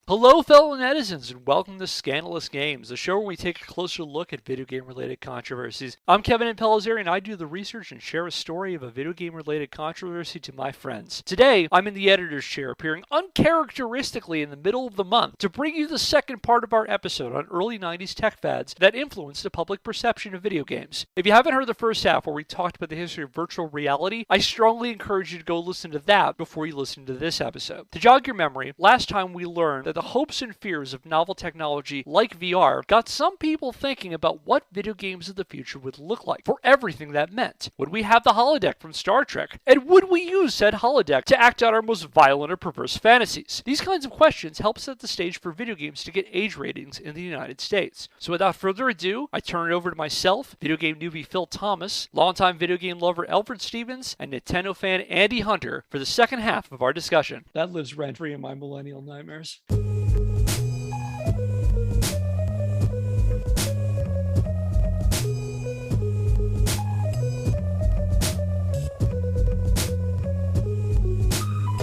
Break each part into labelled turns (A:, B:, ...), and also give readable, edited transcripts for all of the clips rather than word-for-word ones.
A: Hello, fellow netizens, and welcome to Scandalous Games, the show where we take a closer look at video game-related controversies. I'm Kevin Impellizeri, and I do the research and share a story of a video game-related controversy to my friends. Today, I'm in the editor's chair, appearing uncharacteristically in the middle of the month to bring you the second part of our episode on early 90s tech fads that influenced the public perception of video games. If you haven't heard the first half, where we talked about the history of virtual reality, I strongly encourage you to go listen to that before you listen to this episode. To jog your memory, last time we learned that the hopes and fears of novel technology like VR got some people thinking about what video games of the future would look like, for everything that meant. Would we have the holodeck from Star Trek? And would we use said holodeck to act out our most violent or perverse fantasies? These kinds of questions help set the stage for video games to get age ratings in the United States. So without further ado, I turn it over to myself, video game newbie Phil Thomas, longtime video game lover Elford Stephens, and Nintendo fan Andy Hunter for the second half of our discussion. That lives rent-free in my millennial nightmares.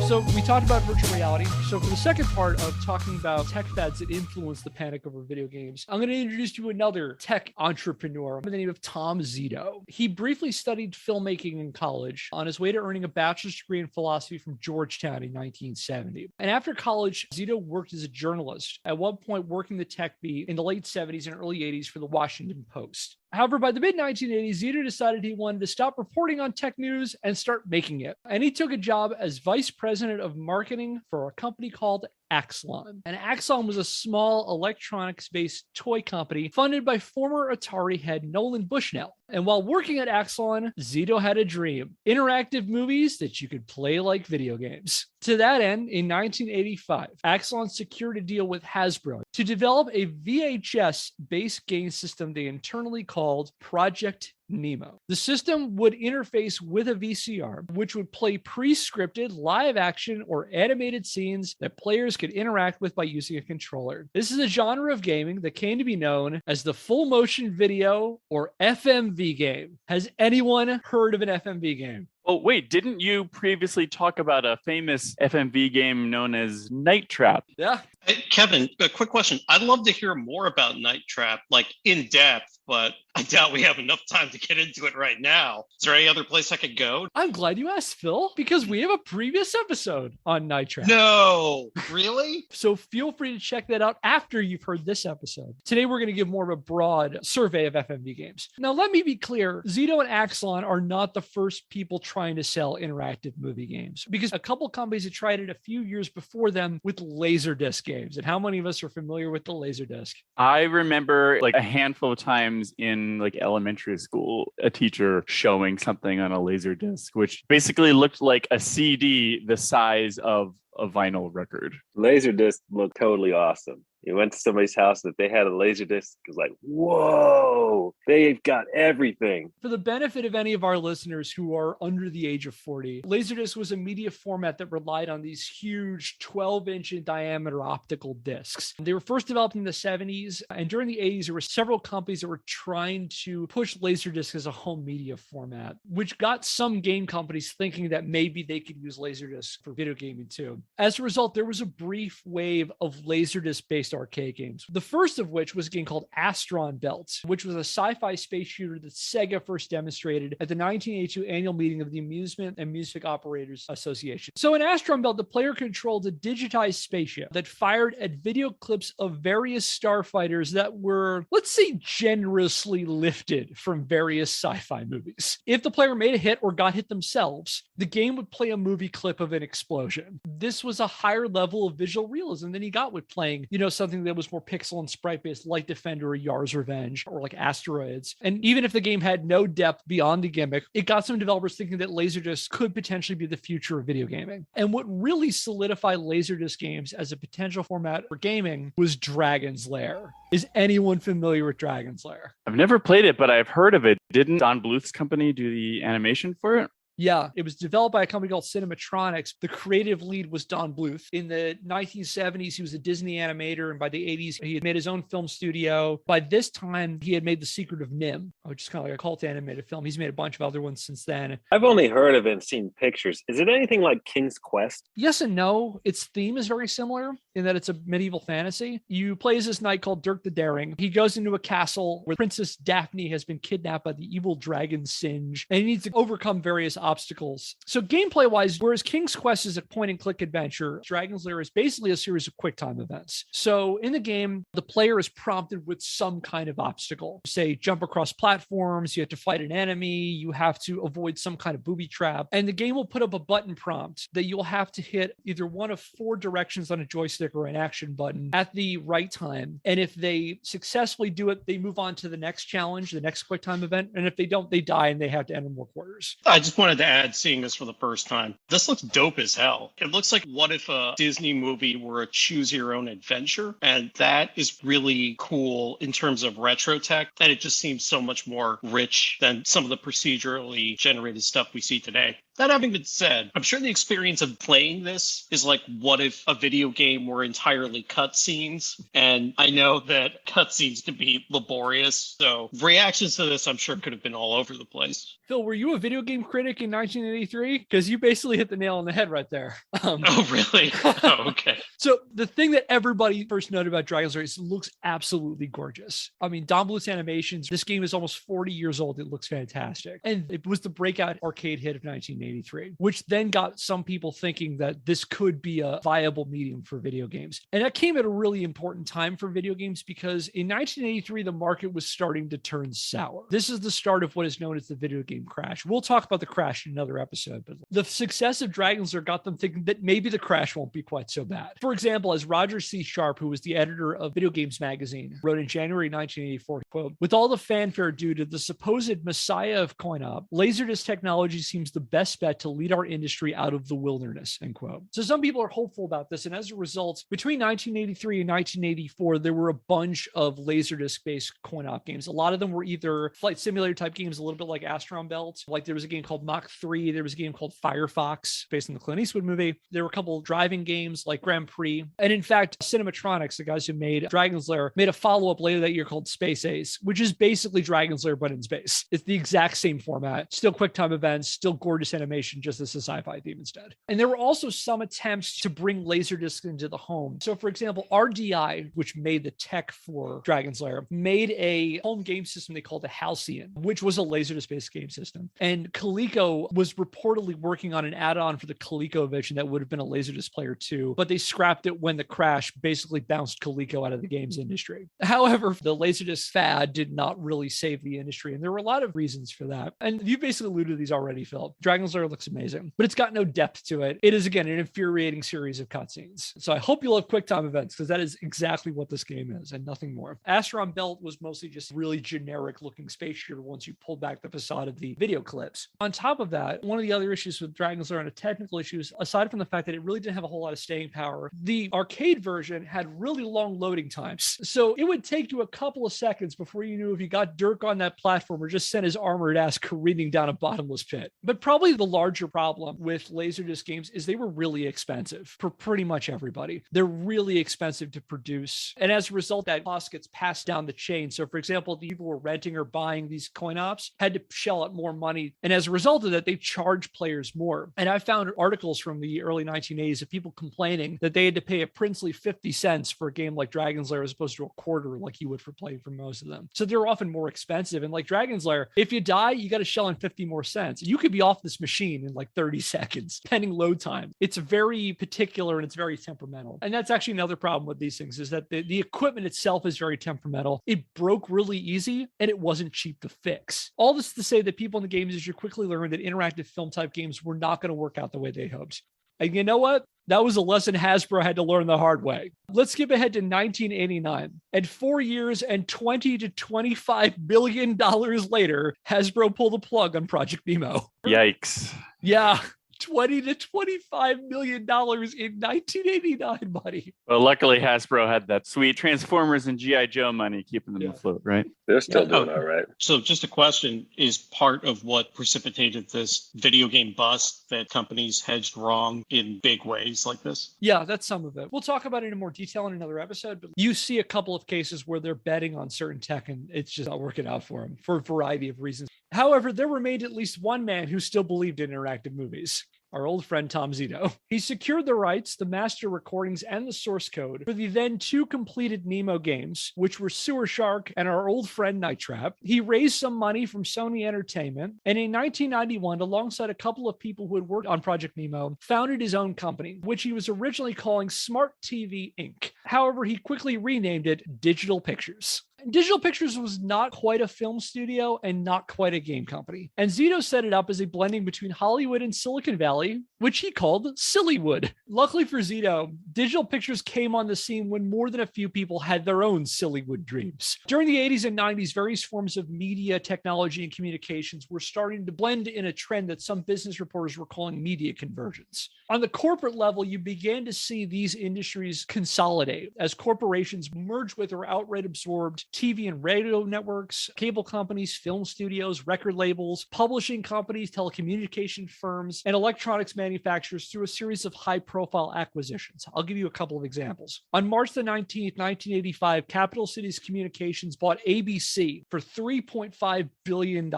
A: So we talked about virtual reality. So for the second part of talking about tech fads that influence the panic over video games, I'm going to introduce you to another tech entrepreneur by the name of Tom Zito. He briefly studied filmmaking in college on his way to earning a bachelor's degree in philosophy from Georgetown in 1970. And after college, Zito worked as a journalist, at one point working the tech beat in the late 70s and early 80s for the Washington Post. However, by the mid-1980s, Zito decided he wanted to stop reporting on tech news and start making it. And he took a job as vice president of marketing for a company called Axon. And Axon was a small electronics-based toy company funded by former Atari head Nolan Bushnell. And while working at Axon, Zito had a dream: interactive movies that you could play like video games. To that end, in 1985, Axon secured a deal with Hasbro to develop a VHS-based game system they internally called Project Nemo. The system would interface with a VCR, which would play pre-scripted live action or animated scenes that players could interact with by using a controller. This is a genre of gaming that came to be known as the full motion video or FMV game. Has anyone heard of an FMV game?
B: Oh, wait, didn't you previously talk about a famous FMV game known as Night Trap?
A: Yeah.
C: Hey, Kevin, a quick question. I'd love to hear more about Night Trap, like in depth, but I doubt we have enough time to get into it right now. Is there any other place I could go?
A: I'm glad you asked, Phil, because we have a previous episode on Night Trap.
C: No, really?
A: So feel free to check that out after you've heard this episode. Today, we're going to give more of a broad survey of FMV games. Now, let me be clear. Zito and Axon are not the first people trying to sell interactive movie games, because a couple companies had tried it a few years before them with LaserDisc games. And how many of us are familiar with the LaserDisc?
B: I remember like a handful of times in like elementary school, a teacher showing something on a LaserDisc, which basically looked like a CD the size of a vinyl record.
D: LaserDisc looked totally awesome. You went to somebody's house that they had a LaserDisc. It was like, whoa, they've got everything.
A: For the benefit of any of our listeners who are under the age of 40, LaserDisc was a media format that relied on these huge 12-inch in diameter optical discs. They were first developed in the 70s, and during the 80s, there were several companies that were trying to push LaserDisc as a home media format, which got some game companies thinking that maybe they could use LaserDisc for video gaming too. As a result, there was a brief wave of LaserDisc-based arcade games. The first of which was a game called Astron Belt, which was a sci-fi space shooter that Sega first demonstrated at the 1982 annual meeting of the Amusement and Music Operators Association. So in Astron Belt, the player controlled a digitized spaceship that fired at video clips of various starfighters that were, let's say, generously lifted from various sci-fi movies. If the player made a hit or got hit themselves, the game would play a movie clip of an explosion. This was a higher level of visual realism than you got with playing, something that was more pixel and sprite-based, like Defender or Yar's Revenge or like Asteroids. And even if the game had no depth beyond the gimmick, it got some developers thinking that LaserDisc could potentially be the future of video gaming. And what really solidified LaserDisc games as a potential format for gaming was Dragon's Lair. Is anyone familiar with Dragon's Lair?
B: I've never played it, but I've heard of it. Didn't Don Bluth's company do the animation for it?
A: Yeah, it was developed by a company called Cinematronics. The creative lead was Don Bluth. In the 1970s, he was a Disney animator, and by the 80s, he had made his own film studio. By this time, he had made The Secret of Nim, which is kind of like a cult animated film. He's made a bunch of other ones since then.
D: I've only heard of it and seen pictures. Is it anything like King's Quest?
A: Yes and no. Its theme is very similar in that it's a medieval fantasy. You play as this knight called Dirk the Daring. He goes into a castle where Princess Daphne has been kidnapped by the evil dragon Singe, and he needs to overcome various obstacles. So gameplay wise, whereas King's Quest is a point and click adventure, Dragon's Lair is basically a series of quick time events. So in the game, the player is prompted with some kind of obstacle. Say jump across platforms, you have to fight an enemy, you have to avoid some kind of booby trap, and the game will put up a button prompt that you'll have to hit either one of 4 directions on a joystick or an action button at the right time. And if they successfully do it, they move on to the next challenge, the next quick time event. And if they don't, they die and they have to enter more quarters.
C: I just wanted to add, seeing this for the first time, this looks dope as hell. It looks like what if a Disney movie were a choose your own adventure? And that is really cool in terms of retro tech, that it just seems so much more rich than some of the procedurally generated stuff we see today. That having been said, I'm sure the experience of playing this is like what if a video game were entirely cutscenes? And I know that cutscenes can be laborious, so reactions to this I'm sure could have been all over the place.
A: Phil, were you a video game critic in 1983? Because you basically hit the nail on the head right there.
C: Oh, really? Oh, okay.
A: So the thing that everybody first noted about Dragon's Lair is it looks absolutely gorgeous. I mean, Don Bluth's animations, this game is almost 40 years old. It looks fantastic. And it was the breakout arcade hit of 1983, which then got some people thinking that this could be a viable medium for video games. And that came at a really important time for video games because in 1983, the market was starting to turn sour. This is the start of what is known as the video game crash. We'll talk about the crash in another episode, but the success of Dragon's Lair got them thinking that maybe the crash won't be quite so bad. For example, as Roger C. Sharp, who was the editor of Video Games Magazine, wrote in January 1984, quote, "With all the fanfare due to the supposed messiah of coin-op, LaserDisc technology seems the best bet to lead our industry out of the wilderness," end quote. So some people are hopeful about this. And as a result, between 1983 and 1984, there were a bunch of LaserDisc-based coin-op games. A lot of them were either flight simulator type games, a little bit like Astron Belt. Like there was a game called Mach 3. There was a game called Firefox based on the Clint Eastwood movie. There were a couple of driving games like Grand Prix. And in fact, Cinematronics, the guys who made Dragon's Lair, made a follow-up later that year called Space Ace, which is basically Dragon's Lair, but in space. It's the exact same format. Still quick time events, still gorgeous animation, just as a sci-fi theme instead. And there were also some attempts to bring LaserDisc into the home. So for example, RDI, which made the tech for Dragon's Lair, made a home game system they called the Halcyon, which was a LaserDisc-based game system. And Coleco was reportedly working on an add-on for the ColecoVision that would have been a LaserDisc player too, but they scrapped it when the crash basically bounced Coleco out of the games industry. However, the LaserDisc fad did not really save the industry, and there were a lot of reasons for that. And you basically alluded to these already, Phil. Dragon's Lair looks amazing, but it's got no depth to it. It is, again, an infuriating series of cutscenes. So I hope you love quick time events, because that is exactly what this game is and nothing more. Astron Belt was mostly just really generic looking space shooter once you pulled back the facade of the video clips. On top of that, one of the other issues with Dragon's Lair and a technical issues, aside from the fact that it really didn't have a whole lot of staying power, the arcade version had really long loading times. So it would take you a couple of seconds before you knew if you got Dirk on that platform or just sent his armored ass careening down a bottomless pit. But probably the larger problem with LaserDisc games is they were really expensive for pretty much everybody. They're really expensive to produce. And as a result, that cost gets passed down the chain. So for example, the people who were renting or buying these coin ops had to shell out more money. And as a result of that, they charge players more. And I found articles from the early 1980s of people complaining that they had to pay a princely 50 cents for a game like Dragon's Lair as opposed to a quarter like you would for playing for most of them. So they're often more expensive. And like Dragon's Lair, if you die, you got to shell in 50 more cents. You could be off this machine in like 30 seconds, pending load time. It's very particular and it's very temperamental. And that's actually another problem with these things is that the equipment itself is very temperamental. It broke really easy and it wasn't cheap to fix. All this to say that people in the game industry quickly learned that interactive film type games were not going to work out the way they hoped. And you know what? That was a lesson Hasbro had to learn the hard way. Let's skip ahead to 1989. And 4 years and $20 to $25 billion later, Hasbro pulled the plug on Project Nemo.
B: Yikes.
A: Yeah. $20 to $25 million in 1989 money.
B: Well, luckily Hasbro had that sweet Transformers and G.I. Joe money keeping them afloat, right?
D: They're still doing all right.
C: So just a question, is part of what precipitated this video game bust that companies hedged wrong in big ways like this?
A: Yeah, that's some of it. We'll talk about it in more detail in another episode, but you see a couple of cases where they're betting on certain tech and it's just not working out for them for a variety of reasons. However, there remained at least one man who still believed in interactive movies. Our old friend Tom Zito. He secured the rights, the master recordings, and the source code for the then 2 completed Nemo games, which were Sewer Shark and our old friend Night Trap. He raised some money from Sony Entertainment, and in 1991, alongside a couple of people who had worked on Project Nemo, founded his own company, which he was originally calling Smart TV Inc. However, he quickly renamed it Digital Pictures. Digital Pictures was not quite a film studio and not quite a game company. And Zito set it up as a blending between Hollywood and Silicon Valley, which he called Sillywood. Luckily for Zito, Digital Pictures came on the scene when more than a few people had their own Sillywood dreams. During the 80s and 90s, various forms of media, technology, and communications were starting to blend in a trend that some business reporters were calling media convergence. On the corporate level, you began to see these industries consolidate as corporations merged with or outright absorbed TV and radio networks, cable companies, film studios, record labels, publishing companies, telecommunication firms, and electronics manufacturers through a series of high-profile acquisitions. I'll give you a couple of examples. On March the 19th, 1985, Capital Cities Communications bought ABC for $3.5 billion.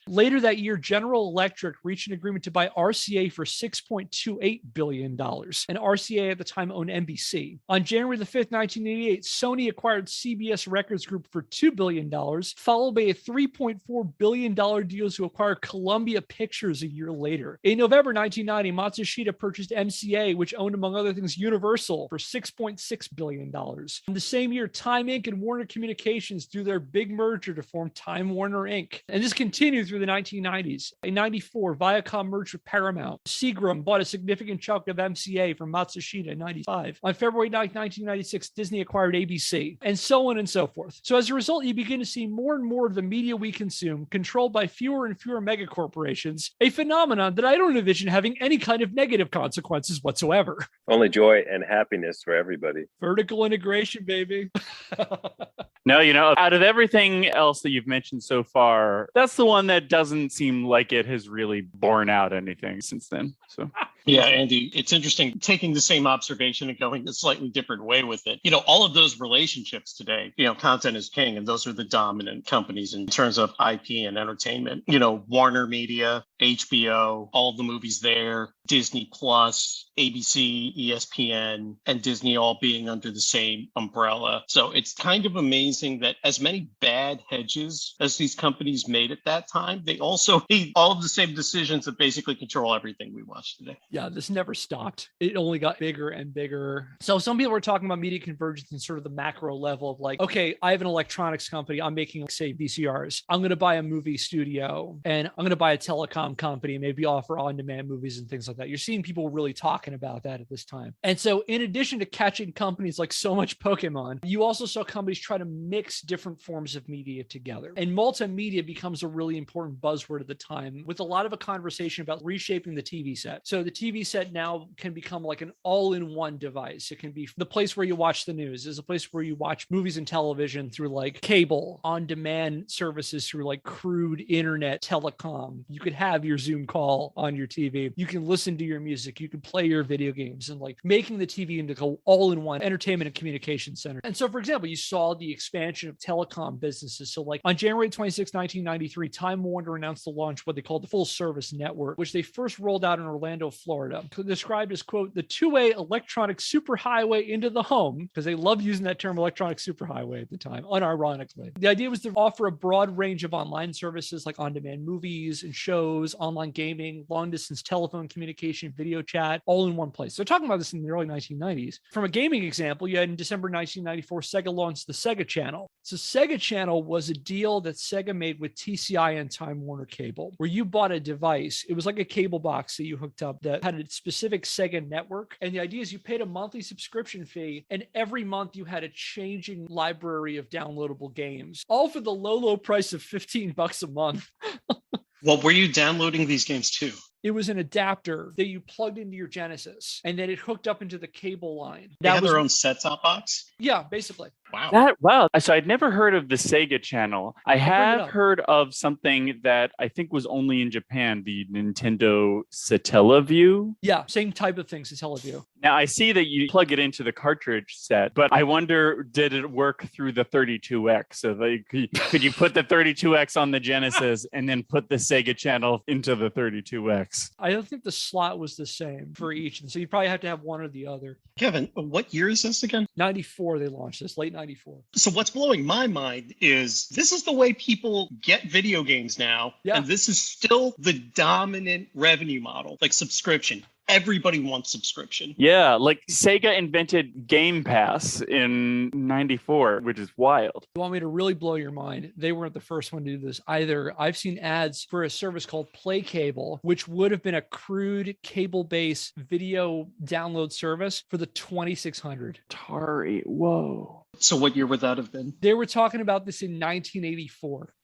A: Later that year, General Electric reached an agreement to buy RCA for $6.28 billion. And RCA at the time owned NBC. On January the 5th, 1988, Sony acquired CBS Records Group for $2 billion, followed by a $3.4 billion deal to acquire Columbia Pictures a year later. In November 1990, Matsushita purchased MCA, which owned, among other things, Universal for $6.6 billion. In the same year, Time Inc. and Warner Communications do their big merger to form Time Warner Inc. And this continued through the 1990s. In 94, Viacom merged with Paramount. Seagram bought a significant chunk of MCA from Matsushita in 95. On February 9, 1996, Disney acquired ABC, and so on and so forth. So as a result, you begin to see more and more of the media we consume controlled by fewer and fewer megacorporations, a phenomenon that I don't envision having any kind of negative consequences whatsoever.
D: Only joy and happiness for everybody.
A: Vertical integration, baby.
B: No, out of everything else that you've mentioned so far, that's the one that doesn't seem like it has really borne out anything since then. So.
C: Yeah, Andy, it's interesting taking the same observation and going a slightly different way with it. All of those relationships today, content is king, and those are the dominant companies in terms of IP and entertainment. Warner Media, HBO, all of the movies there, Disney Plus, ABC, ESPN, and Disney all being under the same umbrella. So it's kind of amazing that as many bad hedges as these companies made at that time, they also made all of the same decisions that basically control everything we watch today.
A: Yeah, this never stopped. It only got bigger and bigger. So some people were talking about media convergence in sort of the macro level of like, okay, I have an electronics company. I'm making, say, VCRs. I'm going to buy a movie studio and I'm going to buy a telecom company, maybe offer on-demand movies and things like that. You're seeing people really talking about that at this time. And so in addition to catching companies like so much Pokemon, you also saw companies try to mix different forms of media together. And multimedia becomes a really important buzzword at the time, with a lot of a conversation about reshaping the TV set. So the TV set now can become like an all-in-one device. It can be the place where you watch the news. It's a place where you watch movies and television through like cable, on-demand services through like crude internet telecom. You could have your Zoom call on your TV. You can listen to your music. You can play your video games, and like making the TV into an all-in-one entertainment and communication center. And so, for example, you saw the expansion of telecom businesses. So like on January 26, 1993, Time Warner announced the launch of what they called the Full Service Network, which they first rolled out in Orlando, Florida, described as, quote, the two-way electronic superhighway into the home, because they loved using that term electronic superhighway at the time, unironically. The idea was to offer a broad range of online services like on-demand movies and shows, online gaming, long-distance telephone communication, video chat, all in one place. So talking about this in the early 1990s. From a gaming example, you had in December 1994, Sega launched the Sega Channel. So Sega Channel was a deal that Sega made with TCI and Time Warner Cable, where you bought a device. It was like a cable box that you hooked up that had a specific Sega network. And the idea is you paid a monthly subscription fee, and every month you had a changing library of downloadable games, all for the low price of $15 a month.
C: Well, were you downloading these games too?
A: It was an adapter that you plugged into your Genesis, and then it hooked up into the cable line.
C: They had their own set-top box?
A: Yeah, basically.
C: Wow.
B: Wow. So I'd never heard of the Sega channel. I have heard of something that I think was only in Japan, the Nintendo Satellaview.
A: Yeah, same type of thing, Satellaview.
B: Now, I see that you plug it into the cartridge set, but I wonder, did it work through the 32X? So could you put the 32X on the Genesis and then put the Sega channel into the 32X?
A: I don't think the slot was the same for each. And so you'd probably have to have one or the other.
C: Kevin, what year is this again?
A: 94 they launched this, late 94.
C: So what's blowing my mind is this is the way people get video games now.
A: Yeah.
C: And this is still the dominant revenue model, like subscription. Everybody wants subscription.
B: Yeah, like Sega invented Game Pass in 94, which is wild.
A: You want me to really blow your mind? They weren't the first one to do this either. I've seen ads for a service called Play Cable, which would have been a crude cable-based video download service for the 2600.
B: Atari, whoa.
C: So what year would that have been?
A: They were talking about this in 1984.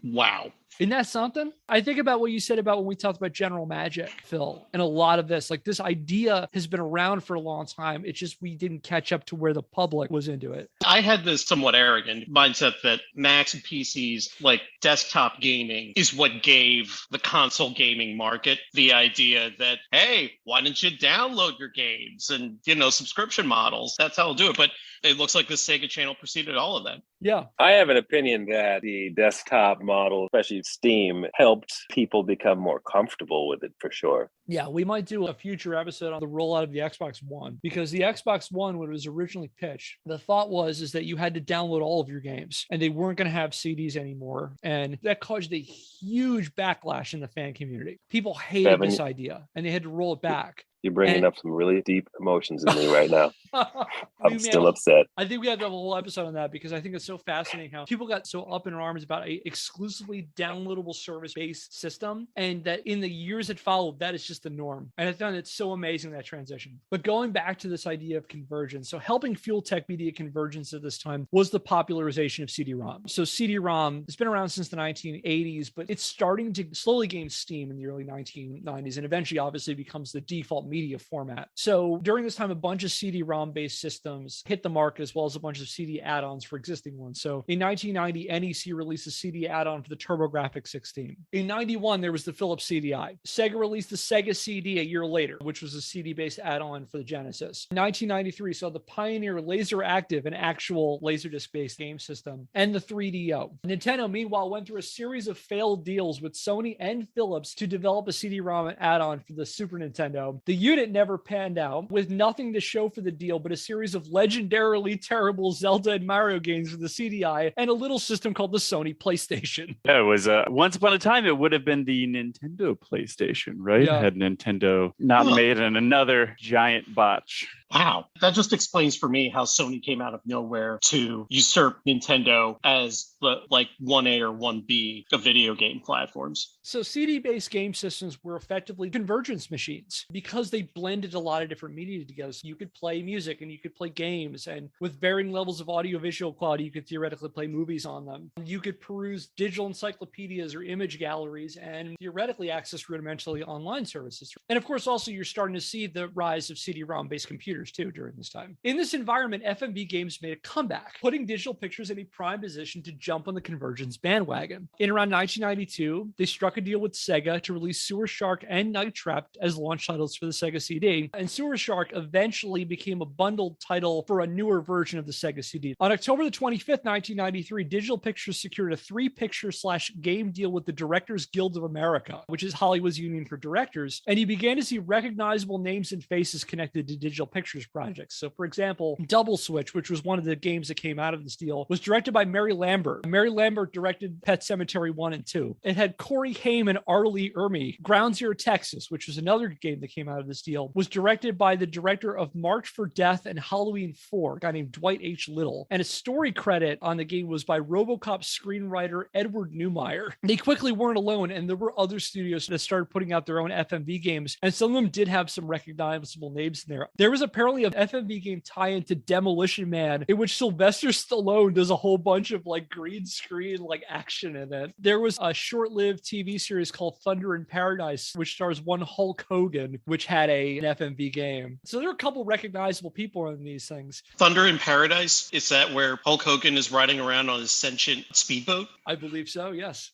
C: Wow.
A: Isn't that something? I think about what you said about when we talked about General Magic, Phil, and a lot of this. Like, this idea has been around for a long time. It's just we didn't catch up to where the public was into it.
C: I had this somewhat arrogant mindset that Macs and PCs, like desktop gaming, is what gave the console gaming market the idea that, hey, why don't you download your games and, subscription models? That's how I'll do it. But it looks like the Sega channel preceded all of that.
A: Yeah.
D: I have an opinion that the desktop model, especially Steam, helped people become more comfortable with it for sure.
A: Yeah, we might do a future episode on the rollout of the Xbox One, because the Xbox One, when it was originally pitched, the thought was that you had to download all of your games and they weren't going to have CDs anymore. And that caused a huge backlash in the fan community. People hated this idea and they had to roll it back.
D: You're bringing up some really deep emotions in me right now. I'm still upset.
A: I think we have to have a whole episode on that, because I think it's so fascinating how people got so up in arms about a exclusively downloadable service-based system, and that in the years that followed, that is just the norm. And I found it so amazing, that transition. But going back to this idea of convergence, so helping fuel tech media convergence at this time was the popularization of CD-ROM. So CD-ROM has been around since the 1980s, but it's starting to slowly gain steam in the early 1990s, and eventually obviously becomes the default media format. So during this time, a bunch of CD-ROM based systems hit the market, as well as a bunch of CD add-ons for existing ones. So in 1990, NEC released a CD add-on for the TurboGrafx 16. In 91, there was the Philips CDI. Sega released the Sega CD a year later, which was a CD-based add-on for the Genesis. In 1993 saw the Pioneer Laser Active, an actual LaserDisc-based game system, and the 3DO. Nintendo, meanwhile, went through a series of failed deals with Sony and Philips to develop a CD-ROM add-on for the Super Nintendo. The unit never panned out, with nothing to show for the deal but a series of legendarily terrible Zelda and Mario games for the CDI and a little system called the Sony PlayStation.
B: Yeah, it was once upon a time, it would have been the Nintendo PlayStation, right?
A: Yeah.
B: Had Nintendo not made another giant botch.
C: Wow. That just explains for me how Sony came out of nowhere to usurp Nintendo as the 1A or 1B of video game platforms.
A: So CD-based game systems were effectively convergence machines, because they blended a lot of different media together. So you could play music and you could play games, and with varying levels of audiovisual quality, you could theoretically play movies on them. You could peruse digital encyclopedias or image galleries and theoretically access rudimentally online services. And of course, also you're starting to see the rise of CD-ROM based computers too during this time. In this environment, FMV games made a comeback, putting digital pictures in a prime position to jump on the convergence bandwagon. In around 1992, they struck a deal with Sega to release Sewer Shark and Night Trap as launch titles for the Sega CD, and Sewer Shark eventually became a bundled title for a newer version of the Sega CD. On October the 25th, 1993, Digital Pictures secured a 3-picture/game deal with the Directors Guild of America, which is Hollywood's union for directors, and you began to see recognizable names and faces connected to Digital Pictures projects. So, for example, Double Switch, which was one of the games that came out of this deal, was directed by Mary Lambert. Mary Lambert directed Pet Sematary 1 and 2. It had Corey Haim and Arlie Ermey. Ground Zero Texas, which was another game that came out of this deal, was directed by the director of March for Death and Halloween 4, a guy named Dwight H. Little. And a story credit on the game was by RoboCop screenwriter Edward Neumeier. They quickly weren't alone, and there were other studios that started putting out their own FMV games, and some of them did have some recognizable names in there. There was a pair apparently an FMV game tie-in to Demolition Man, in which Sylvester Stallone does a whole bunch of like green screen like action in it. There was a short-lived TV series called Thunder in Paradise, which stars one Hulk Hogan, which had an FMV game. So there are a couple recognizable people in these things.
C: Thunder in Paradise, is that where Hulk Hogan is riding around on his sentient speedboat?
A: I believe so, yes.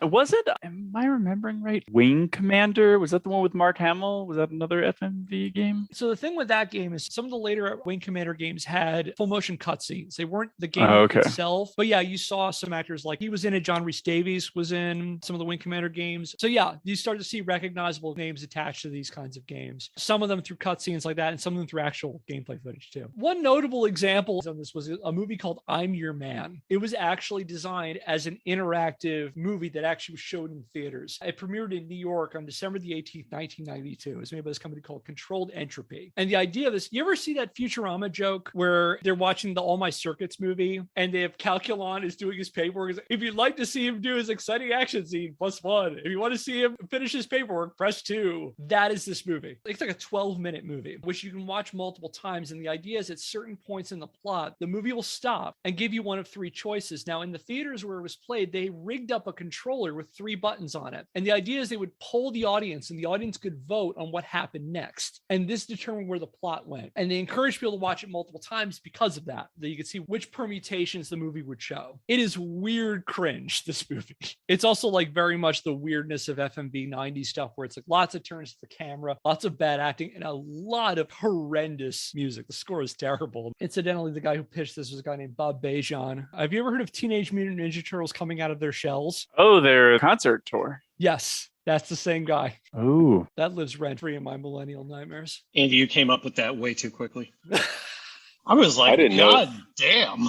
B: Was it, am I remembering right? Wing Commander? Was that the one with Mark Hamill? Was that another FMV game?
A: So the thing with that game is some of the later Wing Commander games had full motion cutscenes. They weren't the game itself, but yeah, you saw some actors like he was in it. John Rhys Davies was in some of the Wing Commander games. So yeah, you start to see recognizable names attached to these kinds of games. Some of them through cutscenes like that, and some of them through actual gameplay footage too. One notable example of this was a movie called I'm Your Man. It was actually designed as an interactive movie that actually was showed in theaters. It premiered in New York on December the 18th, 1992. It was made by this company called Controlled Entropy. And the idea of this, you ever see that Futurama joke where they're watching the All My Circuits movie and they have Calculon is doing his paperwork? If you'd like to see him do his exciting action scene, +1. If you want to see him finish his paperwork, press 2. That is this movie. It's like a 12-minute movie, which you can watch multiple times. And the idea is at certain points in the plot, the movie will stop and give you one of 3 choices. Now, in the theaters where it was played, they rigged up a controller with 3 buttons on it. And the idea is they would poll the audience and the audience could vote on what happened next. And this determined where the plot went. And they encouraged people to watch it multiple times because of that you could see which permutations the movie would show. It is weird cringe, this movie. It's also like very much the weirdness of FMV 90s stuff where it's like lots of turns to the camera, lots of bad acting, and a lot of horrendous music. The score is terrible. Incidentally, the guy who pitched this was a guy named Bob Bejan. Have you ever heard of Teenage Mutant Ninja Turtles coming out of their shells?
B: Oh, their concert tour.
A: Yes, that's the same guy.
B: Oh,
A: that lives rent-free in my millennial nightmares.
C: Andy, you came up with that way too quickly. I was like, God damn.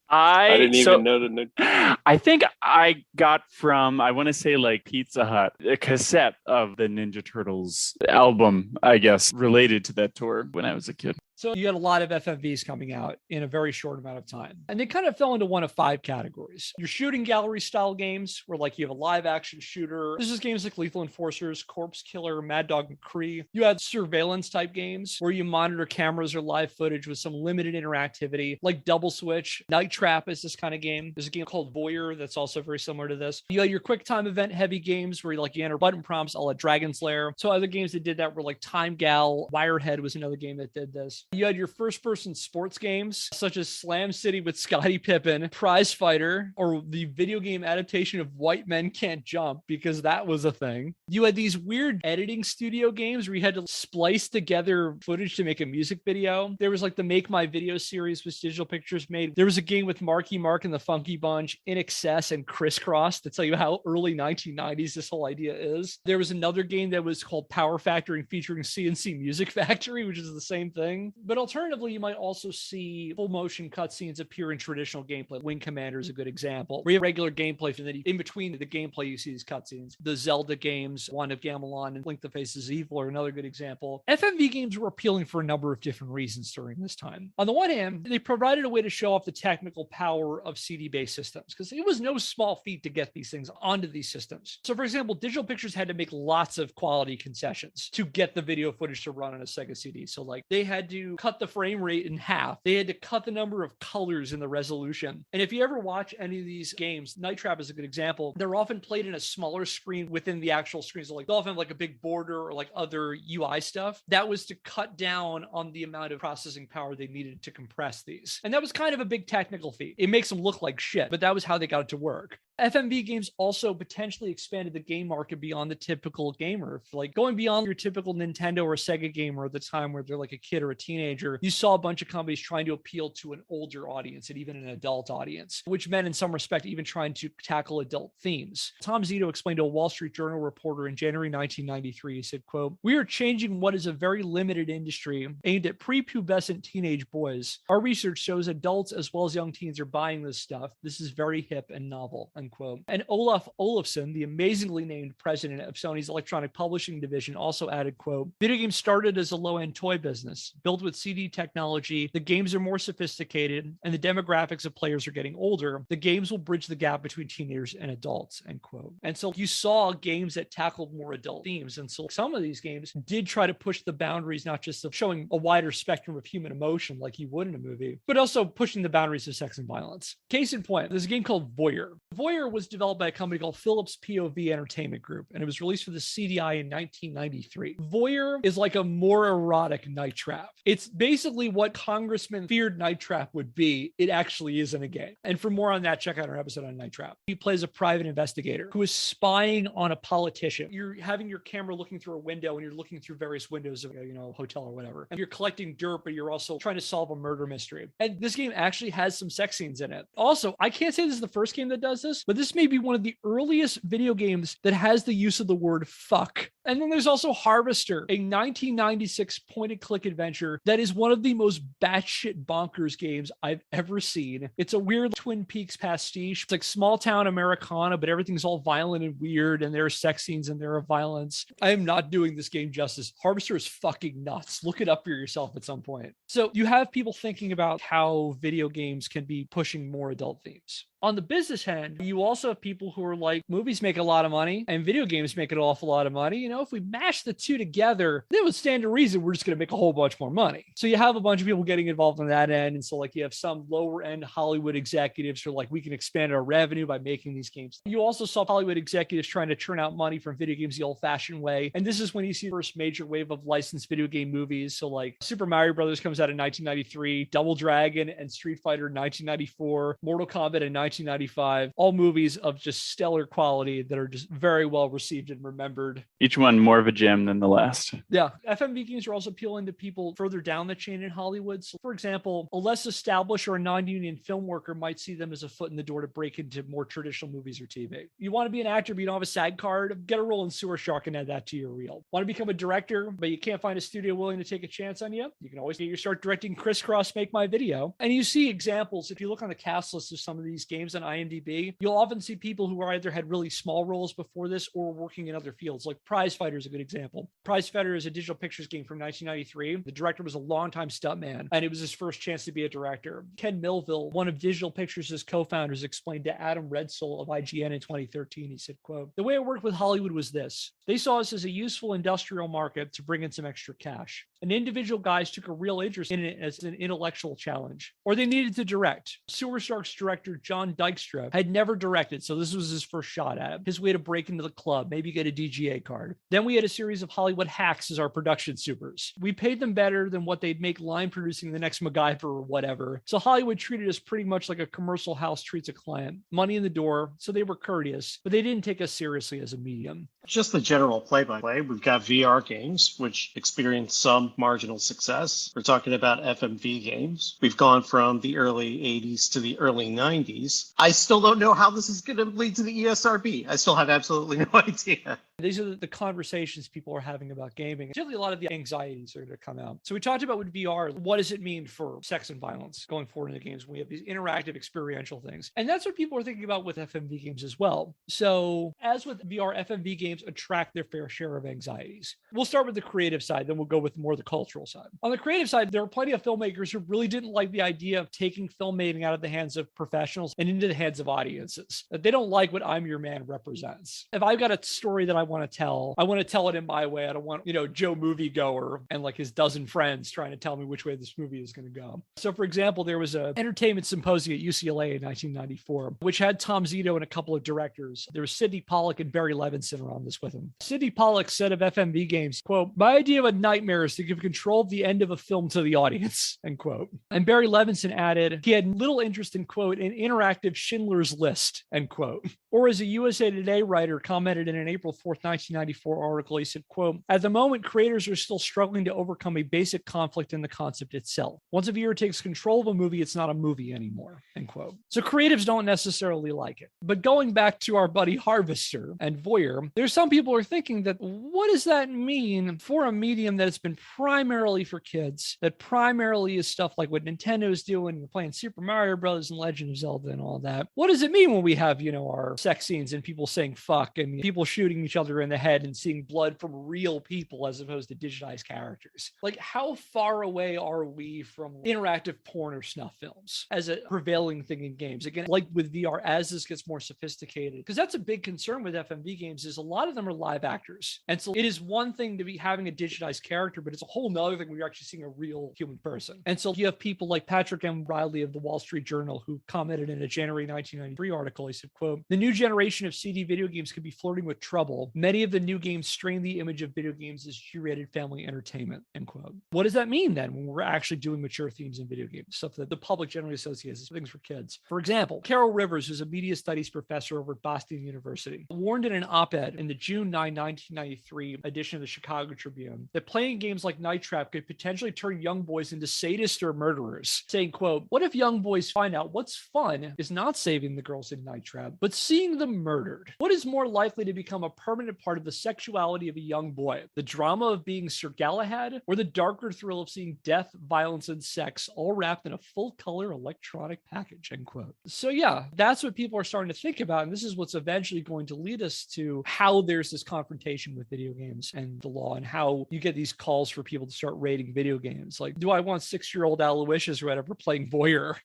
D: I didn't even know the.
B: I think I got from, I want to say like Pizza Hut, a cassette of the Ninja Turtles album, I guess, related to that tour when I was a kid.
A: So you had a lot of FMVs coming out in a very short amount of time. And they kind of fell into one of 5 categories. Your shooting gallery style games where like you have a live action shooter. This is games like Lethal Enforcers, Corpse Killer, Mad Dog McCree. You had surveillance type games where you monitor cameras or live footage with some limited interactivity, like Double Switch. Night Trap is this kind of game. There's a game called Voyeur that's also very similar to this. You had your quick time event heavy games where like you enter button prompts, a la Dragon's Lair. So other games that did that were like Time Gal. Wirehead was another game that did this. You had your first-person sports games, such as Slam City with Scottie Pippen, Prize Fighter, or the video game adaptation of White Men Can't Jump, because that was a thing. You had these weird editing studio games where you had to splice together footage to make a music video. There was like the Make My Video series, which Digital Pictures made. There was a game with Marky Mark and the Funky Bunch, In Excess and Crisscross, to tell you how early 1990s this whole idea is. There was another game that was called Power Factory featuring CNC Music Factory, which is the same thing. But alternatively, you might also see full motion cutscenes appear in traditional gameplay. Wing Commander is a good example. We have regular gameplay, and then in between the gameplay, you see these cutscenes. The Zelda games, Wand of Gamelon and Link the Faces of Evil are another good example. FMV games were appealing for a number of different reasons during this time. On the one hand, they provided a way to show off the technical power of CD-based systems, because it was no small feat to get these things onto these systems. So for example, Digital Pictures had to make lots of quality concessions to get the video footage to run on a Sega CD. So like they had to cut the frame rate in half. They had to cut the number of colors in the resolution. And if you ever watch any of these games, Night Trap is a good example. They're often played in a smaller screen within the actual screen. So like they'll often have like a big border or like other UI stuff. That was to cut down on the amount of processing power they needed to compress these. And that was kind of a big technical feat. It makes them look like shit, but that was how they got it to work. FMV games also potentially expanded the game market beyond the typical gamer. Like going beyond your typical Nintendo or Sega gamer at the time where they're like a kid or a teenager, you saw a bunch of companies trying to appeal to an older audience and even an adult audience, which meant in some respect even trying to tackle adult themes. Tom Zito explained to a Wall Street Journal reporter in January 1993, he said, quote, "We are changing what is a very limited industry aimed at prepubescent teenage boys. Our research shows adults as well as young teens are buying this stuff. This is very hip and novel." end quote. And Olaf Olafsson, the amazingly named president of Sony's electronic publishing division, also added, quote, video games started as a low-end toy business. Built with CD technology, the games are more sophisticated and the demographics of players are getting older. The games will bridge the gap between teenagers and adults, end quote. And so you saw games that tackled more adult themes. And so some of these games did try to push the boundaries, not just of showing a wider spectrum of human emotion like you would in a movie, but also pushing the boundaries of sex and violence. Case in point, there's a game called Voyeur. Voyeur was developed by a company called Philips POV Entertainment Group, and it was released for the CDI in 1993. Voyeur is like a more erotic Night Trap. It's basically what Congressman feared Night Trap would be. It actually is in a game. And for more on that, check out our episode on Night Trap. He plays a private investigator who is spying on a politician. You're having your camera looking through a window, and you're looking through various windows of a hotel or whatever. And you're collecting dirt, but you're also trying to solve a murder mystery. And this game actually has some sex scenes in it. Also, I can't say this is the first game that does this, but this may be one of the earliest video games that has the use of the word fuck. And then there's also Harvester, a 1996 point-and-click adventure that is one of the most batshit bonkers games I've ever seen. It's a weird Twin Peaks pastiche. It's like small-town Americana, but everything's all violent and weird, and there are sex scenes and there are violence. I am not doing this game justice. Harvester is fucking nuts. Look it up for yourself at some point. So you have people thinking about how video games can be pushing more adult themes. On the business end, you also have people who are like, movies make a lot of money and video games make an awful lot of money. You know, if we mash the two together, it would stand to reason we're just going to make a whole bunch more money. So you have a bunch of people getting involved on that end. And so like you have some lower end Hollywood executives who are like, we can expand our revenue by making these games. You also saw Hollywood executives trying to churn out money from video games the old fashioned way. And this is when you see the first major wave of licensed video game movies. So like Super Mario Brothers comes out in 1993, Double Dragon and Street Fighter in 1994, Mortal Kombat in 1995, all movies of just stellar quality that are just very well received and remembered.
B: Each one more of a gem than the last.
A: Yeah. FMV games are also appealing to people further down the chain in Hollywood. So for example, a less established or a non-union film worker might see them as a foot in the door to break into more traditional movies or TV. You want to be an actor, but you don't have a SAG card? Get a role in Sewer Shark and add that to your reel. Want to become a director, but you can't find a studio willing to take a chance on you? You can always get your start directing Crisscross Make My Video. And you see examples, if you look on the cast list of some of these games on IMDb, you'll often see people who either had really small roles before this or working in other fields. Like Prize Fighter is a good example. Prize Fighter is a digital pictures game from 1993. The director was a longtime stuntman, and it was his first chance to be a director. Ken Millville, one of Digital Pictures' co-founders, explained to Adam Redsoul of IGN in 2013, he said, quote, "The way it worked with Hollywood was this. They saw us as a useful industrial market to bring in some extra cash. And individual guys took a real interest in it as an intellectual challenge, or they needed to direct. Sewer Shark's director, John Dykstra, had never directed, so this was his first shot at it. His way to break into the club, maybe get a DGA card. Then we had a series of Hollywood hacks as our production supers. We paid them better than what they'd make line producing the next MacGyver or whatever. So Hollywood treated us pretty much like a commercial house treats a client. Money in the door, so they were courteous, but they didn't take us seriously as a medium."
C: Just the general play-by-play. We've got VR games, which experienced some marginal success. We're talking about FMV games. We've gone from the early 80s to the early 90s. I still don't know how this is going to lead to the ESRB. I still have absolutely no idea.
A: These are the conversations people are having about gaming. Particularly a lot of the anxieties are going to come out. So we talked about with VR, what does it mean for sex and violence going forward in the games? We have these interactive experiential things. And that's what people are thinking about with FMV games as well. So as with VR, FMV games attract their fair share of anxieties. We'll start with the creative side, then we'll go with more the cultural side. On the creative side, there are plenty of filmmakers who really didn't like the idea of taking filmmaking out of the hands of professionals and into the hands of audiences. They don't like what I'm Your Man represents. If I've got a story that I want to tell it in my way. I don't want, Joe Moviegoer and like his dozen friends trying to tell me which way this movie is going to go. So for example, there was an entertainment symposium at UCLA in 1994, which had Tom Zito and a couple of directors. There was Sidney Pollack and Barry Levinson were on this with him. Sidney Pollack said of FMV games, quote, "My idea of a nightmare is to give control of the end of a film to the audience," end quote. And Barry Levinson added, he had little interest in, quote, "an interactive Schindler's List," end quote. Or as a USA Today writer commented in an April 4th, 1994 article, he said, quote, "At the moment, creators are still struggling to overcome a basic conflict in the concept itself. Once a viewer takes control of a movie, it's not a movie anymore," end quote. So creatives don't necessarily like it. But going back to our buddy Harvester and Voyeur, there's some people are thinking that, what does that mean for a medium that has been primarily for kids, that primarily is stuff like what Nintendo's doing, we're playing Super Mario Brothers and Legend of Zelda and all that. What does it mean when we have, our sex scenes and people saying fuck and people shooting each other in the head and seeing blood from real people as opposed to digitized characters? Like, how far away are we from interactive porn or snuff films as a prevailing thing in games? Again, like with VR, as this gets more sophisticated, because that's a big concern with FMV games, is a lot of them are live actors. And so it is one thing to be having a digitized character, but it's a whole nother thing when you're actually seeing a real human person. And so you have people like Patrick M. Riley of the Wall Street Journal, who commented in a January 1993 article. He said, quote, "The new generation of CD video games could be flirting with trouble. Many of the new games strain the image of video games as curated family entertainment," end quote. What does that mean then when we're actually doing mature themes in video games, stuff that the public generally associates as things for kids? For example, Carol Rivers, who's a media studies professor over at Boston University, warned in an op-ed in the June 9, 1993 edition of the Chicago Tribune that playing games like Night Trap could potentially turn young boys into sadists or murderers, saying, quote, "What if young boys find out what's fun is not saving the girls in Night Trap, but seeing them murdered? What is more likely to become a permanent part of the sexuality of a young boy? The drama of being Sir Galahad, or the darker thrill of seeing death, violence, and sex all wrapped in a full-color electronic package," end quote. So yeah, that's what people are starting to think about. And this is what's eventually going to lead us to how there's this confrontation with video games and the law, and how you get these calls for people to start rating video games. Like, do I want 6-year-old Aloysius or whatever playing Voyeur,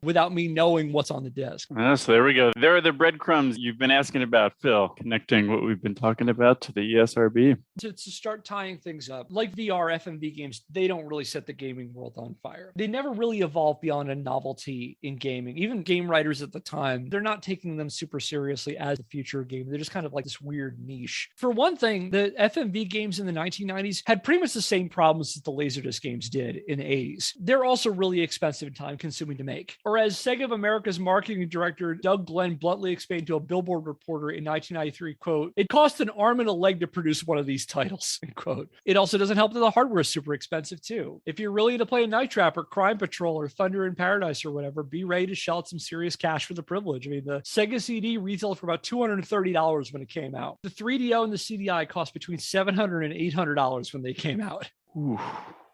A: without me knowing what's on the disc?
B: So there we go. There are the breadcrumbs you've been asking about, Phil, connecting what we've been talking about to the ESRB.
A: To start tying things up, like VR, FMV games, they don't really set the gaming world on fire. They never really evolved beyond a novelty in gaming. Even game writers at the time, they're not taking them super seriously as the future of gaming. They're just kind of like this weird niche. For one thing, the FMV games in the 1990s had pretty much the same problems that the LaserDisc games did in the 80s. They're also really expensive and time-consuming to make. Or as Sega of America's marketing director Doug Glenn bluntly explained to a Billboard reporter in 1993, quote, "It cost an arm and a leg to produce one of these titles," end quote. It also doesn't help that the hardware is super expensive too. If you're really into playing Night Trap or Crime Patrol or Thunder in Paradise or whatever, be ready to shell out some serious cash for the privilege. I mean, the Sega CD retailed for about $230 when it came out. The 3DO and the CDI cost between $700 and $800 when they came out.
B: Ooh.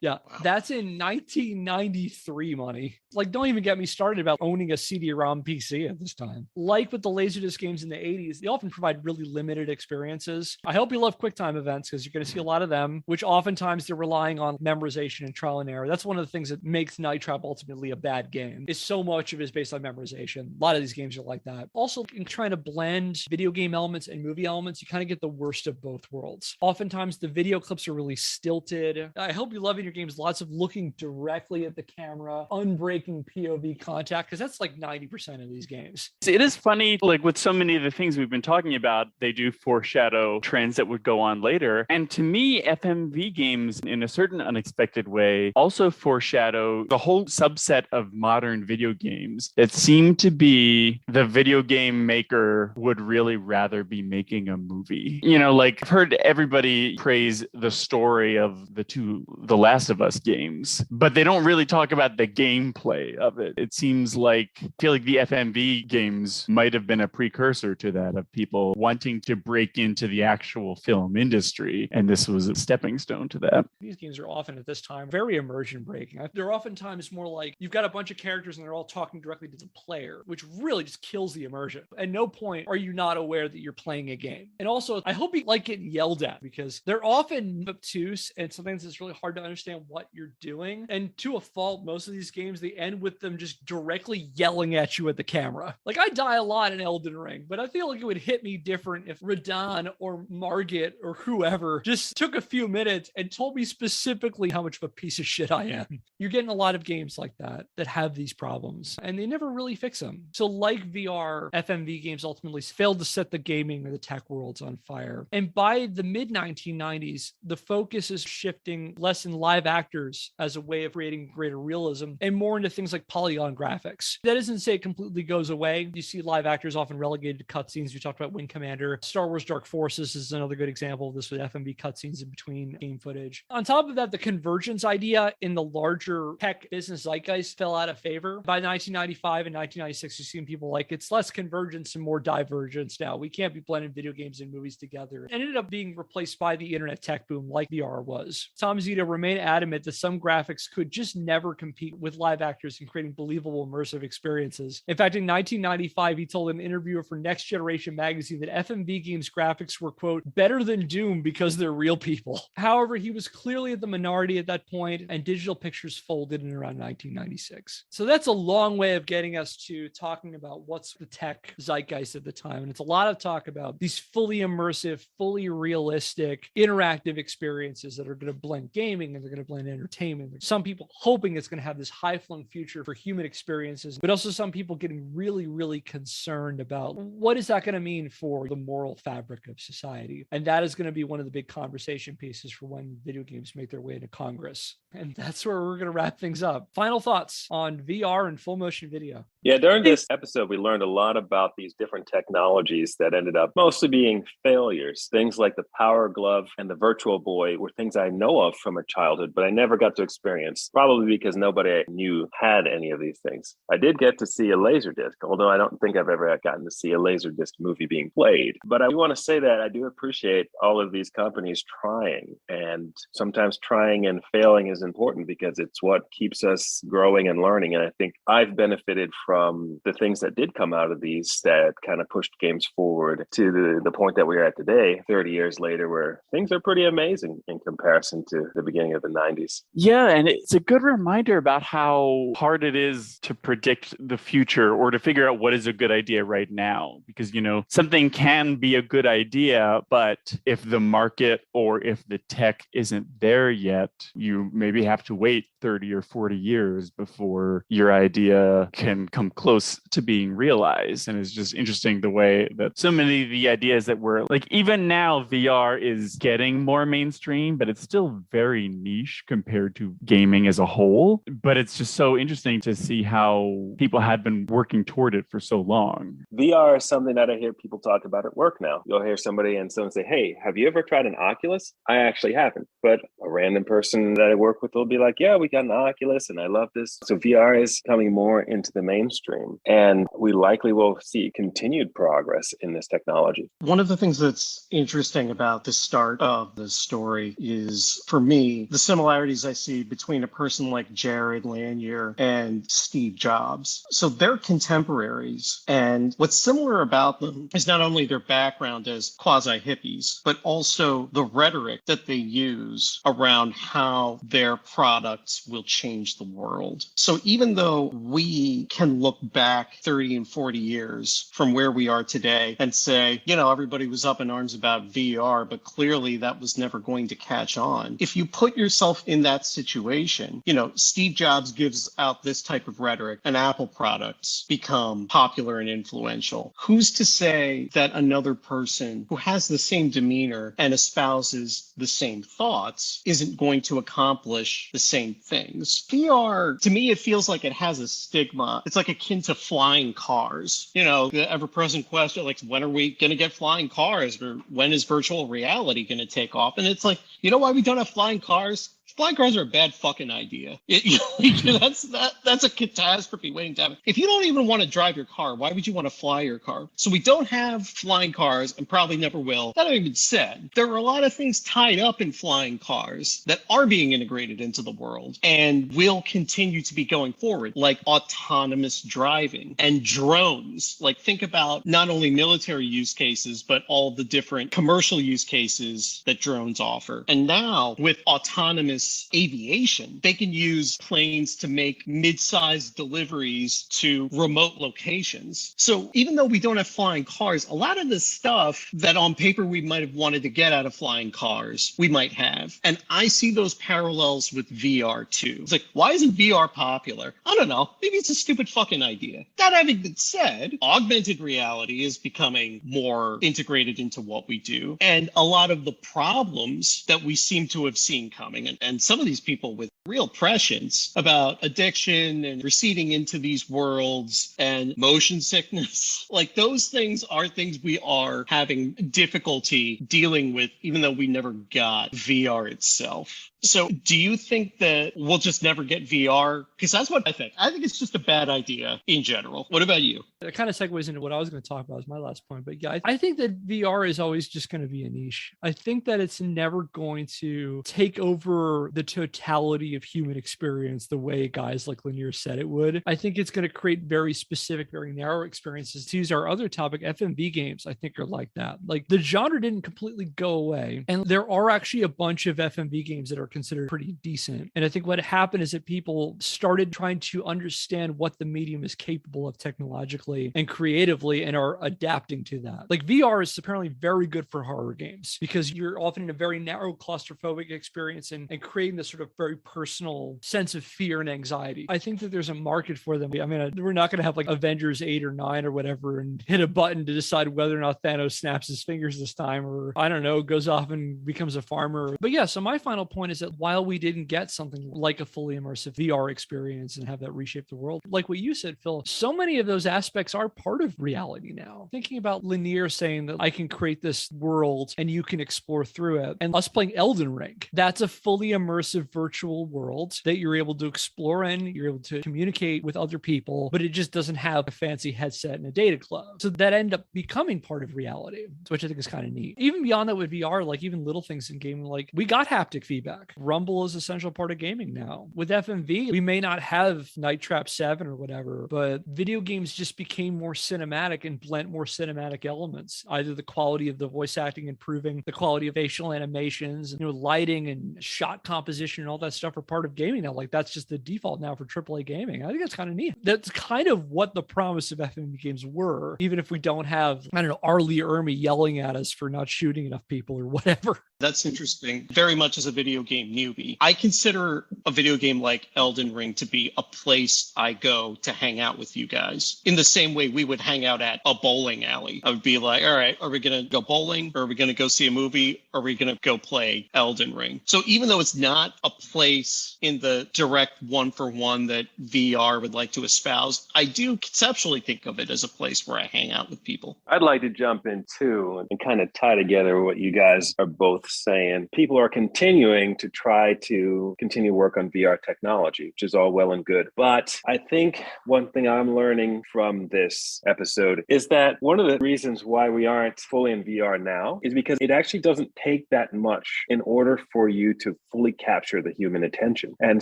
A: Yeah, wow. That's in 1993 money. Like, don't even get me started about owning a CD-ROM PC at this time. Like with the LaserDisc games in the 80s, they often provide really limited experiences. I hope you love QuickTime events, because you're going to see a lot of them, which oftentimes they're relying on memorization and trial and error. That's one of the things that makes Night Trap ultimately a bad game, is so much of it is based on memorization. A lot of these games are like that. Also, in trying to blend video game elements and movie elements, you kind of get the worst of both worlds. Oftentimes, the video clips are really stilted. I hope you love in your games lots of looking directly at the camera, unbreaking POV contact, because that's like 90% of these games.
B: It is funny, like with so many of the things we've been talking about, they do foreshadow trends that would go on later. And to me, FMV games, in a certain unexpected way, also foreshadow the whole subset of modern video games that seem to be the video game maker would really rather be making a movie. Like I've heard everybody praise the story of the Last of Us games, but they don't really talk about the gameplay of it. It seems like, I feel like the FMV games might have been a precursor to that, of people wanting to break into the actual film industry. And this was a stepping stone to that.
A: These games are often at this time very immersion breaking. They're oftentimes more like you've got a bunch of characters and they're all talking directly to the player, which really just kills the immersion. At no point are you not aware that you're playing a game. And also, I hope you like getting yelled at, because they're often obtuse and sometimes it's really hard to understand what you're doing. And to a fault, most of these games, they end with them just directly yelling at you at the camera. Like, I die a lot in Elden Ring, but I feel like it would hit me different if Radon or Margit or whoever just took a few minutes and told me specifically how much of a piece of shit I am. You're getting a lot of games like that have these problems, and they never really fix them. So like VR, FMV games ultimately failed to set the gaming or the tech worlds on fire. And by the mid-1990s, the focus is shifting less in live live actors as a way of creating greater realism and more into things like polygon graphics. That doesn't say it completely goes away. You see live actors often relegated to cutscenes. We talked about Wing Commander. Star Wars Dark Forces is another good example of this with FMV cutscenes in between game footage. On top of that, the convergence idea in the larger tech business zeitgeist fell out of favor. By 1995 and 1996, you've seen people like, it's less convergence and more divergence now. We can't be blending video games and movies together. It ended up being replaced by the internet tech boom like VR was. Tom Zito remained adamant that some graphics could just never compete with live actors in creating believable immersive experiences. In fact, in 1995, he told an interviewer for Next Generation magazine that FMV games graphics were, quote, better than Doom because they're real people. However, he was clearly at the minority at that point, and Digital Pictures folded in around 1996. So that's a long way of getting us to talking about what's the tech zeitgeist at the time. And it's a lot of talk about these fully immersive, fully realistic, interactive experiences that are going to blend gaming and they're going to blend entertainment. Some people hoping it's going to have this high-flung future for human experiences, but also some people getting really, really concerned about what is that going to mean for the moral fabric of society. And that is going to be one of the big conversation pieces for when video games make their way into Congress. And that's where we're going to wrap things up. Final thoughts on VR and full motion video.
D: Yeah, during this episode, we learned a lot about these different technologies that ended up mostly being failures. Things like the Power Glove and the Virtual Boy were things I know of from a childhood, but I never got to experience, probably because nobody I knew had any of these things. I did get to see a LaserDisc, although I don't think I've ever gotten to see a LaserDisc movie being played. But I do want to say that I do appreciate all of these companies trying, and sometimes trying and failing is important because it's what keeps us growing and learning. And I think I've benefited from the things that did come out of these that kind of pushed games forward to the point that we're at today, 30 years later, where things are pretty amazing in comparison to the beginning of the 90s.
B: Yeah, and it's a good reminder about how hard it is to predict the future or to figure out what is a good idea right now. Because, you know, something can be a good idea, but if the market or if the tech isn't there yet, you maybe have to wait 30 or 40 years before your idea can come close to being realized. And it's just interesting the way that so many of the ideas that were like, even now VR is getting more mainstream, but it's still very niche compared to gaming as a whole. But it's just so interesting to see how people had been working toward it for so long.
D: VR is something that I hear people talk about at work now. You'll hear somebody and someone say, hey, have you ever tried an Oculus? I actually haven't, but a random person that I work with will be like, yeah, we got an Oculus and I love this. So VR is coming more into the mainstream, and we likely will see continued progress in this technology.
C: One of the things that's interesting about the start of the story is, for me, the similarities I see between a person like Jared Lanier and Steve Jobs. So they're contemporaries, and what's similar about them is not only their background as quasi-hippies, but also the rhetoric that they use around how their products will change the world. So even though we can look back 30 and 40 years from where we are today and say, you know, everybody was up in arms about VR, but clearly that was never going to catch on. If you put yourself in that situation, you know, Steve Jobs gives out this type of rhetoric and Apple products become popular and influential. Who's to say that another person who has the same demeanor and espouses the same thoughts isn't going to accomplish the same things? VR, to me, it feels like it has a stigma. It's like akin to flying cars. You know, the ever-present question, like, when are we going to get flying cars? Or when is virtual reality going to take off? And it's like, you know why we don't have flying cars? Flying cars are a bad fucking idea. That's a catastrophe waiting to happen. If you don't even want to drive your car, why would you want to fly your car? So we don't have flying cars and probably never will. That having been said, there are a lot of things tied up in flying cars that are being integrated into the world and will continue to be going forward, like autonomous driving and drones. Like, think about not only military use cases, but all the different commercial use cases that drones offer. And now with autonomous aviation, they can use planes to make mid-sized deliveries to remote locations. So even though we don't have flying cars, a lot of the stuff that on paper we might have wanted to get out of flying cars, we might have. And I see those parallels with VR too. It's like, why isn't VR popular? I don't know. Maybe it's a stupid fucking idea. That having been said, augmented reality is becoming more integrated into what we do. And a lot of the problems that we seem to have seen coming, and And some of these people with real prescience about addiction and receding into these worlds and motion sickness, like those things are things we are having difficulty dealing with, even though we never got VR itself. So do you think that we'll just never get VR? Because that's what I think. I think it's just a bad idea in general. What about you?
A: It kind of segues into what I was going to talk about as my last point. But yeah, I think that VR is always just going to be a niche. I think that it's never going to take over the totality of human experience the way guys like Linear said it would. I think it's going to create very specific, very narrow experiences. To use our other topic, FMV games, I think are like that. Like the genre didn't completely go away. And there are actually a bunch of FMV games that are considered pretty decent. And I think what happened is that people started trying to understand what the medium is capable of technologically and creatively and are adapting to that. Like VR is apparently very good for horror games because you're often in a very narrow claustrophobic experience and creating this sort of very personal sense of fear and anxiety. I think that there's a market for them. I mean, we're not going to have like Avengers 8 or 9 or whatever and hit a button to decide whether or not Thanos snaps his fingers this time or I don't know, goes off and becomes a farmer. But yeah, so my final point is that while we didn't get something like a fully immersive VR experience and have that reshape the world, like what you said, Phil, so many of those aspects are part of reality now. Thinking about Linear saying that I can create this world and you can explore through it, and us playing Elden Ring, that's a fully immersive virtual world that you're able to explore in, you're able to communicate with other people, but it just doesn't have a fancy headset and a data club. So that end up becoming part of reality, which I think is kind of neat. Even beyond that with VR, like even little things in gaming, like we got haptic feedback. Rumble is an essential part of gaming now. With FMV, we may not have Night Trap 7 or whatever, but video games just became more cinematic and blent more cinematic elements. Either the quality of the voice acting improving, the quality of facial animations, lighting and shot composition and all that stuff are part of gaming now. Like that's just the default now for AAA gaming. I think that's kind of neat. That's kind of what the promise of FMV games were, even if we don't have, I don't know, Arlie Ermy yelling at us for not shooting enough people or whatever.
C: That's interesting. Very much as a video game newbie, I consider a video game like Elden Ring to be a place I go to hang out with you guys in the same way we would hang out at a bowling alley. I would be like, all right, are we going to go bowling? Or are we going to go see a movie? Or are we going to go play Elden Ring? So even though it's not a place in the direct one-for-one that VR would like to espouse, I do conceptually think of it as a place where I hang out with people.
D: I'd like to jump in too and kind of tie together what you guys are both saying. People are continuing to try to continue work on VR technology, which is all well and good. But I think one thing I'm learning from this episode is that one of the reasons why we aren't fully in VR now is because it actually doesn't take that much in order for you to fully capture the human attention. And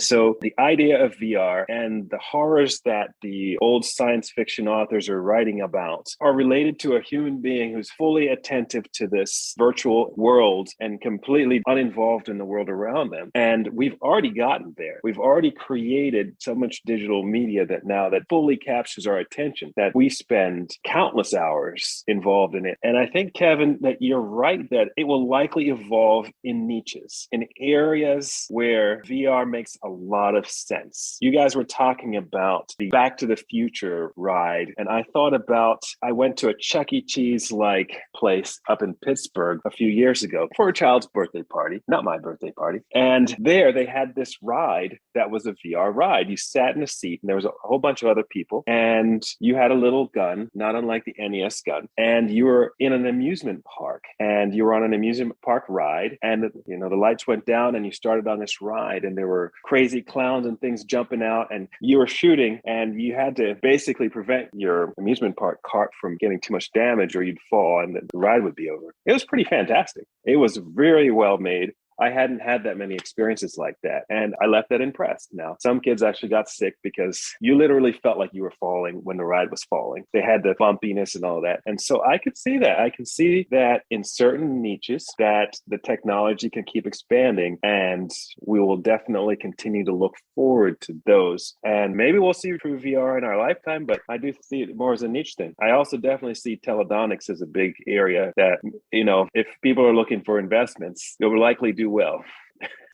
D: so the idea of VR and the horrors that the old science fiction authors are writing about are related to a human being who's fully attentive to this virtual world and completely uninvolved in the world around them. And we've already gotten there. We've already created so much digital media that now that fully captures our attention, that we spend countless hours involved in it. And I think, Kevin, that you're right that it will likely evolve in niches, in areas where VR makes a lot of sense. You guys were talking about the Back to the Future ride, and I thought about, I went to a Chuck E. Cheese-like place up in Pittsburgh a few years ago for a child's birthday party, not my birthday party. And there they had this ride that was a VR ride. You sat in a seat and there was a whole bunch of other people and you had a little gun, not unlike the NES gun. And you were in an amusement park and you were on an amusement park ride and the lights went down and you started on this ride and there were crazy clowns and things jumping out and you were shooting and you had to basically prevent your amusement park cart from getting too much damage or you'd fall and the ride would be over. It was pretty fantastic. It was very well made. I hadn't had that many experiences like that. And I left that impressed. Now, some kids actually got sick because you literally felt like you were falling when the ride was falling. They had the bumpiness and all that. And so I could see that. I can see that in certain niches that the technology can keep expanding and we will definitely continue to look forward to those. And maybe we'll see through VR in our lifetime, but I do see it more as a niche thing. I also definitely see teledonics as a big area that, if people are looking for investments, it will likely do well.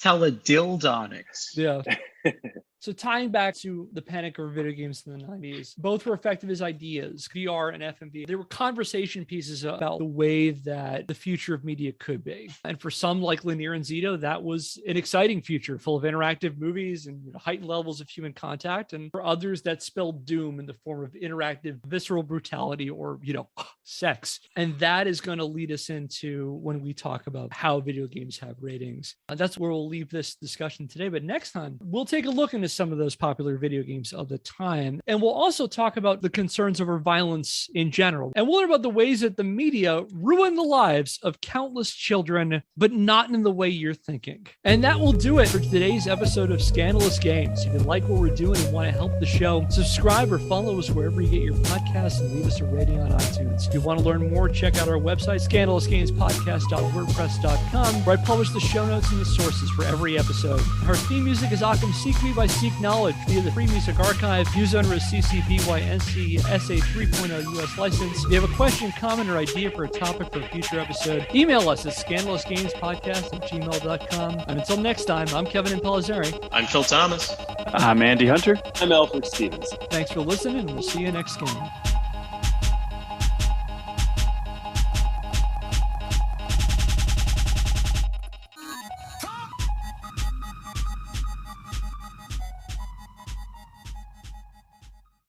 C: Teledildonics.
A: Yeah. So tying back to the panic over video games in the 90s, both were effective as ideas, VR and FMV. They were conversation pieces about the way that the future of media could be. And for some like Lanier and Zito, that was an exciting future full of interactive movies and heightened levels of human contact. And for others, that spelled doom in the form of interactive, visceral brutality or, sex. And that is going to lead us into when we talk about how video games have ratings. That's where we'll leave this discussion today. But next time, we'll take a look into some of those popular video games of the time. And we'll also talk about the concerns over violence in general. And we'll learn about the ways that the media ruin the lives of countless children, but not in the way you're thinking. And that will do it for today's episode of Scandalous Games. If you like what we're doing and want to help the show, subscribe or follow us wherever you get your podcasts and leave us a rating on iTunes. If you want to learn more, check out our website, scandalousgamespodcast.wordpress.com, where I publish the show notes and the sources for every episode. Our theme music is Occam Seek Me by Seek Knowledge via the Free Music Archive. Use under a CC BY NC SA 3.0 US license. If you have a question, comment, or idea for a topic for a future episode, email us at scandalousgamespodcast@gmail.com. And until next time, I'm Kevin Impellizeri.
C: I'm Phil Thomas.
B: I'm Andy Hunter.
D: I'm Elford Stephens.
A: Thanks for listening, and we'll see you next game.